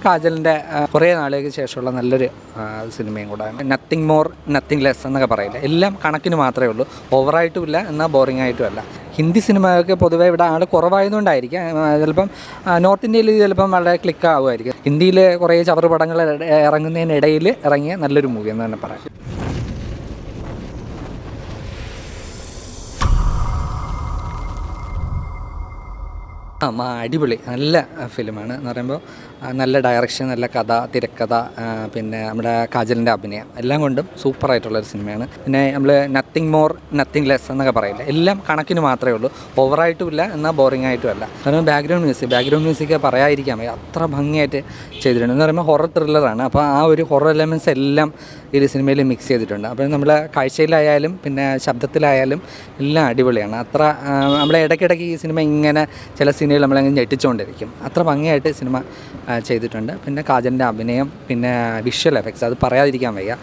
കാജലിൻ്റെ കുറേ നാളുകൾക്ക് ശേഷമുള്ള നല്ലൊരു സിനിമയും കൂടാണ്. നത്തിങ് മോർ നത്തിങ് ലെസ് എന്നൊക്കെ പറയില്ല, എല്ലാം കണക്കിന് മാത്രമേ ഉള്ളൂ. ഓവറായിട്ടുമില്ല എന്നാൽ ബോറിംഗ് ആയിട്ടുമല്ല. ഹിന്ദി സിനിമയൊക്കെ പൊതുവേ ഇവിടെ ആൾ കുറവായതുകൊണ്ടായിരിക്കും, ചിലപ്പം നോർത്ത് ഇന്ത്യയിൽ ചിലപ്പം വളരെ ക്ലിക്ക് ആകുമായിരിക്കും. ഹിന്ദിയിൽ കുറേ ചവറ് പടങ്ങൾ ഇറങ്ങുന്നതിനിടയിൽ ഇറങ്ങിയ നല്ലൊരു മൂവി എന്ന് തന്നെ പറയാം. അടിപൊളി നല്ല ഫിലിമാണ് എന്ന് പറയുമ്പോൾ നല്ല ഡയറക്ഷൻ, നല്ല കഥ, തിരക്കഥ, പിന്നെ നമ്മുടെ കാജലിൻ്റെ അഭിനയം എല്ലാം കൊണ്ടും സൂപ്പറായിട്ടുള്ളൊരു സിനിമയാണ്. പിന്നെ നമ്മൾ നത്തിങ് മോർ നത്തിങ് ലെസ് എന്നൊക്കെ പറയില്ല, എല്ലാം കണക്കിന് മാത്രമേ ഉള്ളൂ. ഓവറായിട്ടുമില്ല എന്നാൽ ബോറിംഗ് ആയിട്ടുമല്ല. കാരണം ബാക്ക്ഗ്രൗണ്ട് മ്യൂസിക് പറയാതിരിക്കാൻ വയ്യ, അത്ര ഭംഗിയായിട്ട് ചെയ്തിട്ടുണ്ട്. എന്ന് പറയുമ്പോൾ ഹൊറർ ത്രില്ലറാണ്, അപ്പോൾ ആ ഒരു ഹൊറർ എലമെൻറ്റ്സ് എല്ലാം ഈ സിനിമയിൽ മിക്സ് ചെയ്തിട്ടുണ്ട്. അപ്പോൾ നമ്മൾ കാഴ്ചയിലായാലും പിന്നെ ശബ്ദത്തിലായാലും എല്ലാം അടിപൊളിയാണ്. അത്ര നമ്മളെ ഇടയ്ക്കിടയ്ക്ക് ഈ സിനിമ ഇങ്ങനെ ചില സീനുകൾ നമ്മളങ്ങ് ഞെട്ടിച്ചുകൊണ്ടിരിക്കും, അത്ര ഭംഗിയായിട്ട് സിനിമ ചെയ്തിട്ടുണ്ട്. പിന്നെ കാജലിൻ്റെ അഭിനയം, പിന്നെ വിഷ്വൽ എഫക്ട്സ് അത് പറയാതിരിക്കാൻ വയ്യ.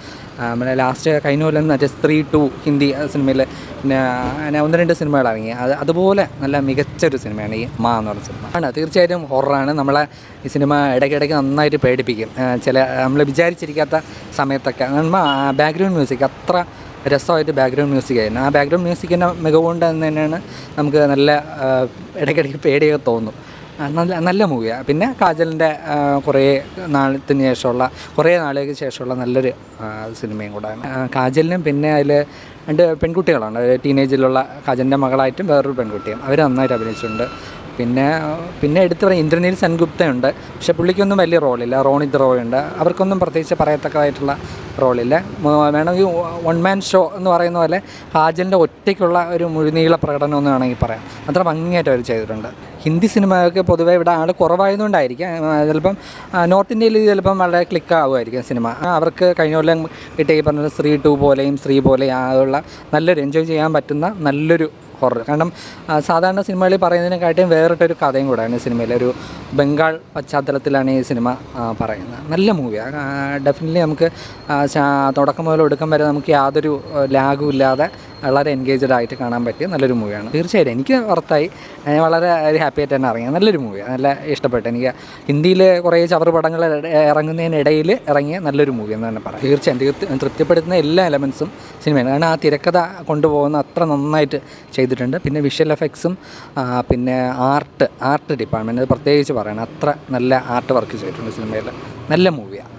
നമ്മുടെ ലാസ്റ്റ് കഴിഞ്ഞ കൊല്ലം മറ്റേ സ്ത്രീ 2 ഹിന്ദി സിനിമയിൽ പിന്നെ 1-2 സിനിമകൾ ഇറങ്ങി, അതുപോലെ നല്ല മികച്ചൊരു സിനിമയാണ് ഈ മാ എന്ന് പറഞ്ഞ സിനിമ ആണ്. തീർച്ചയായിട്ടും ഹൊററാണ്. നമ്മളെ ഈ സിനിമ ഇടയ്ക്കിടയ്ക്ക് നന്നായിട്ട് പേടിപ്പിക്കും, ചില നമ്മൾ വിചാരിച്ചിരിക്കാത്ത സമയത്തൊക്കെ. ബാക്ക്ഗ്രൗണ്ട് മ്യൂസിക് അത്ര രസമായിട്ട് ബാക്ക്ഗ്രൗണ്ട് മ്യൂസിക് ആയിരുന്നു. ആ ബാക്ക്ഗ്രൗണ്ട് മ്യൂസിക്കിൻ്റെ മികവുകൊണ്ട് തന്നെയാണ് നമുക്ക് നല്ല ഇടയ്ക്കിടയ്ക്ക് പേടിയൊക്കെ തോന്നും. നല്ല മൂവിയാണ്. പിന്നെ കാജലിൻ്റെ കുറേ നാളുകൾക്ക് ശേഷമുള്ള നല്ലൊരു സിനിമയും കൂടാണ്. കാജലിനും പിന്നെ അതിൽ 2 പെൺകുട്ടികളാണ്, ടീനേജിലുള്ള കാജലിൻ്റെ മകളായിട്ടും വേറൊരു പെൺകുട്ടിയും, അവർ നന്നായിട്ട് അഭിനയിച്ചിട്ടുണ്ട്. പിന്നെ എടുത്തു പറയാം ഇന്ദ്രനീൽ സെൻഗുപ്തയുണ്ട്, പക്ഷേ പുള്ളിക്കൊന്നും വലിയ റോളില്ല. റോണിത് റോയ് ഉണ്ട്, അവർക്കൊന്നും പ്രത്യേകിച്ച് പറയത്തക്കതായിട്ടുള്ള റോളില്ല. വേണമെങ്കിൽ 1 മാൻ ഷോ എന്ന് പറയുന്ന പോലെ കാജലിൻ്റെ ഒറ്റയ്ക്കുള്ള ഒരു മുഴുനീള പ്രകടനം എന്ന് വേണമെങ്കിൽ പറയാം. അത്ര ഭംഗിയായിട്ട് അവർ ചെയ്തിട്ടുണ്ട്. ഹിന്ദി സിനിമയൊക്കെ പൊതുവേ ഇവിടെ ആൾ കുറവായതുകൊണ്ടായിരിക്കും, ചിലപ്പം നോർത്ത് ഇന്ത്യയിൽ ചിലപ്പം വളരെ ക്ലിക്ക് ആകുമായിരിക്കും സിനിമ. അവർക്ക് കഴിഞ്ഞ കൊല്ലം കിട്ടിയ ഈ പറഞ്ഞ സ്ത്രീ 2 പോലെയും സ്ത്രീ പോലെയും ആയുള്ള നല്ലൊരു എൻജോയ് ചെയ്യാൻ പറ്റുന്ന നല്ലൊരു ഹൊറർ. കാരണം സാധാരണ സിനിമകളിൽ പറയുന്നതിനെക്കാട്ടിയും വേറിട്ടൊരു കഥയും കൂടെയാണ് ഈ സിനിമയിൽ. ഒരു ബംഗാൾ പശ്ചാത്തലത്തിലാണ് ഈ സിനിമ പറയുന്നത്. നല്ല മൂവിയാണ്. ഡെഫിനറ്റ്ലി നമുക്ക് തുടക്കം മുതൽ ഒടുക്കം വരെ നമുക്ക് യാതൊരു ലാഗും ഇല്ലാതെ വളരെ എൻഗേജ്ഡ് ആയിട്ട് കാണാൻ പറ്റിയ നല്ലൊരു മൂവിയാണ്. തീർച്ചയായിട്ടും എനിക്ക് പുറത്തായി, വളരെ ഹാപ്പി ആയിട്ട് തന്നെ ഇറങ്ങിയ നല്ലൊരു മൂവിയാണ്. നല്ല ഇഷ്ടപ്പെട്ടു എനിക്ക്. ഹിന്ദിയിൽ കുറേ ചവറ് പടങ്ങൾ ഇറങ്ങുന്നതിനിടയിൽ ഇറങ്ങിയ നല്ലൊരു മൂവി എന്ന് തന്നെ പറയാം. തീർച്ചയായും തൃപ്തിപ്പെടുത്തുന്ന എല്ലാ എലമെൻസും സിനിമയാണ്. കാരണം ആ തിരക്കഥ കൊണ്ടുപോകുന്ന അത്ര നന്നായിട്ട് ചെയ്തിട്ടുണ്ട്. പിന്നെ വിഷ്വൽ എഫക്ട്സും പിന്നെ ആർട്ട് ഡിപ്പാർട്ട്മെൻറ്റ് അത് പ്രത്യേകിച്ച് പറയണം, അത്ര നല്ല ആർട്ട് വർക്ക് ചെയ്തിട്ടുണ്ട് സിനിമയിൽ. നല്ല മൂവിയാണ്.